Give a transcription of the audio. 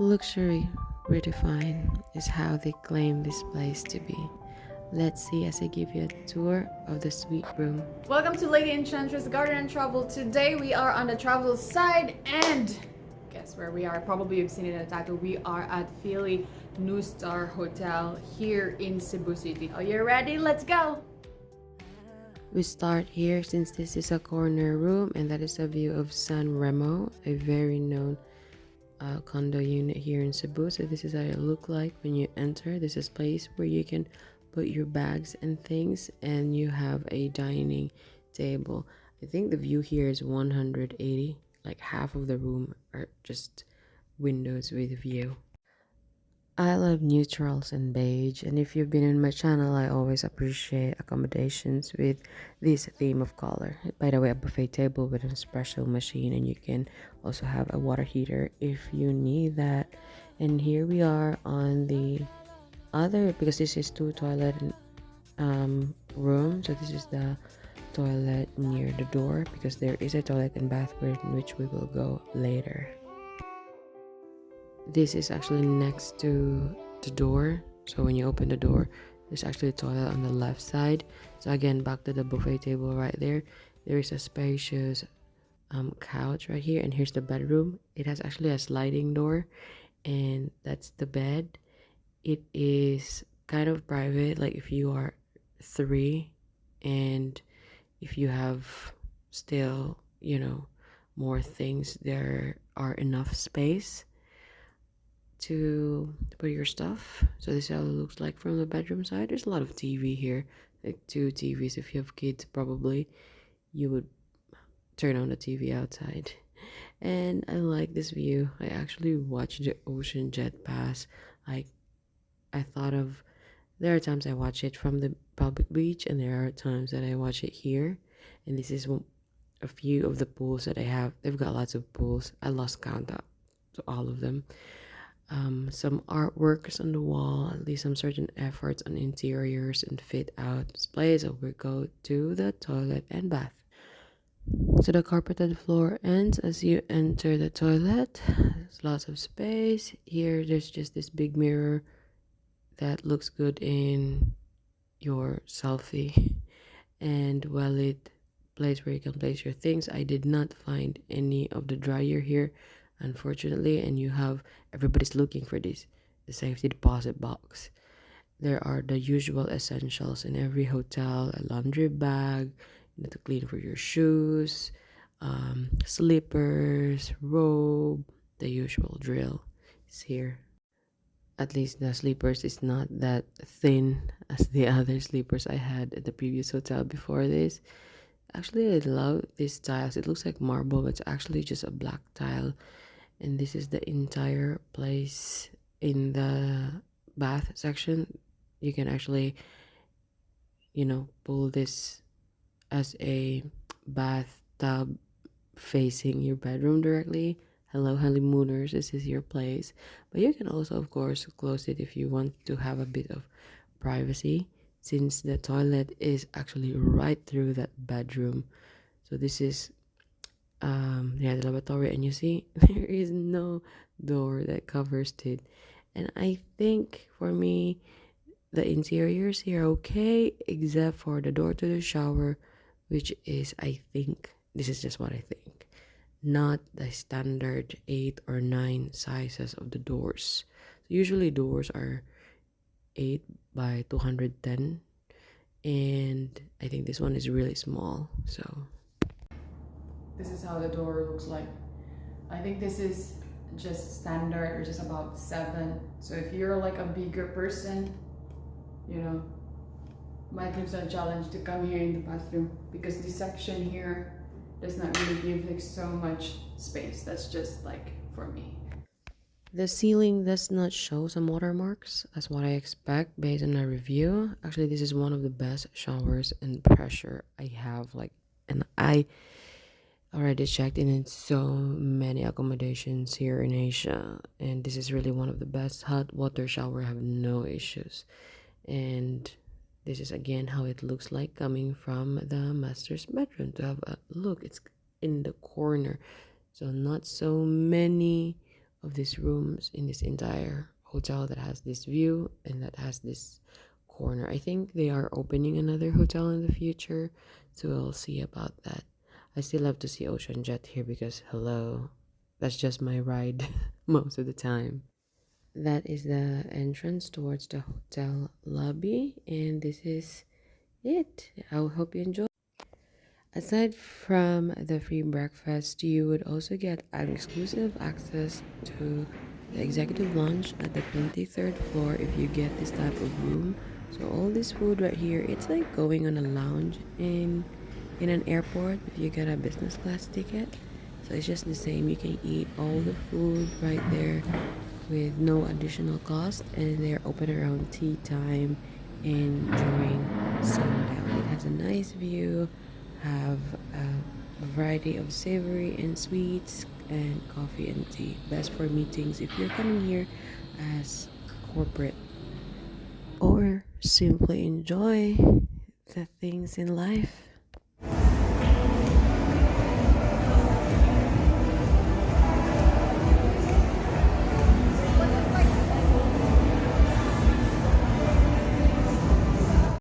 Luxury redefined is how they claim this place to be. Let's see as I give you a tour of the suite room. Welcome to Lady Enchantress Garden and Travel. Today we are on the travel side and guess where we are? Probably you've seen it in the title. We are at Fili Nustar Hotel here in Cebu City. Are you ready? Let's go! We start here since this is a corner room and that is a view of San Remo, a very known condo unit here in Cebu. So this is how it look like when you enter. This is a place where you can put your bags and things, and you have a dining table. I think the view here is 180, like half of the room are just windows with view. I love neutrals and beige, and if you've been in my channel, I always appreciate accommodations with this theme of color. By the way, a buffet table with an espresso machine, and you can also have a water heater if you need that. And here we are on the other, because this is two toilet room, so this is the toilet near the door, because there is a toilet and bathroom which we will go later. This is actually next to the door, so when you open the door there's actually a toilet on the left side. So again, back to the buffet table right there, there is a spacious couch right here, and here's the bedroom. It has actually a sliding door, and that's the bed. It is kind of private, like if you are three and if you have still, more things, there are enough space to put your stuff. So this is how it looks like from the bedroom side. There's a lot of TV here, like 2 TVs. If you have kids, probably you would turn on the TV outside. And I like this view. I actually watched the ocean jet pass. Like, I thought of, there are times I watch it from the public beach, and there are times that I watch it here. And this is a few of the pools that I have. They've got lots of pools. I lost count up to all of them. Some artworks on the wall, at least some certain efforts on interiors and fit out displays. So we go to the toilet and bath. So the carpeted floor ends as you enter the toilet. There's lots of space. Here there's just this big mirror that looks good in your selfie, and it place where you can place your things. I did not find any of the dryer here, unfortunately, and you have, everybody's looking for this, the safety deposit box. There are the usual essentials in every hotel: a laundry bag, to clean for your shoes, slippers, robe, the usual drill is here. At least the sleepers is not that thin as the other sleepers I had at the previous hotel before this. Actually, I love these tiles. It looks like marble, but it's actually just a black tile. And this is the entire place. In the bath section, you can actually, pull this as a bathtub facing your bedroom directly. Hello, honeymooners, this is your place. But you can also, of course, close it if you want to have a bit of privacy, since the toilet is actually right through that bedroom. So this is the lavatory, and you see there is no door that covers it. And I think for me, the interiors here are okay, except for the door to the shower, which is, I think, this is just what I think, not the standard 8 or 9 sizes of the doors. So usually doors are 8 by 210, and I think this one is really small. So This is how the door looks like. I think this is just standard, or just about 7. So if you're like a bigger person, might give some challenge to come here in the bathroom, because this section here does not really give like so much space. That's just like for me. the ceiling does not show some watermarks, as what I expect based on a review. Actually, this is one of the best showers and pressure I have. And I already checked in so many accommodations here in Asia, and this is really one of the best hot water shower. I have no issues. And this is again how it looks like coming from the master's bedroom. To have a look, it's in the corner, so not so many of these rooms in this entire hotel that has this view and that has this corner. I think they are opening another hotel in the future, so we'll see about that. I still love to see Ocean Jet here because hello, that's just my ride most of the time. That is the entrance towards the hotel lobby, and this is it. I hope you enjoy. Aside from the free breakfast, you would also get an exclusive access to the executive lounge at the 23rd floor if you get this type of room. So all this food right here, it's like going on a lounge in an airport if you get a business class ticket. So it's just the same. You can eat all the food right there with no additional cost, and they're open around tea time and during sundown. It has a nice view, have a variety of savory and sweets and coffee and tea. Best for meetings if you're coming here as corporate or simply enjoy the things in life.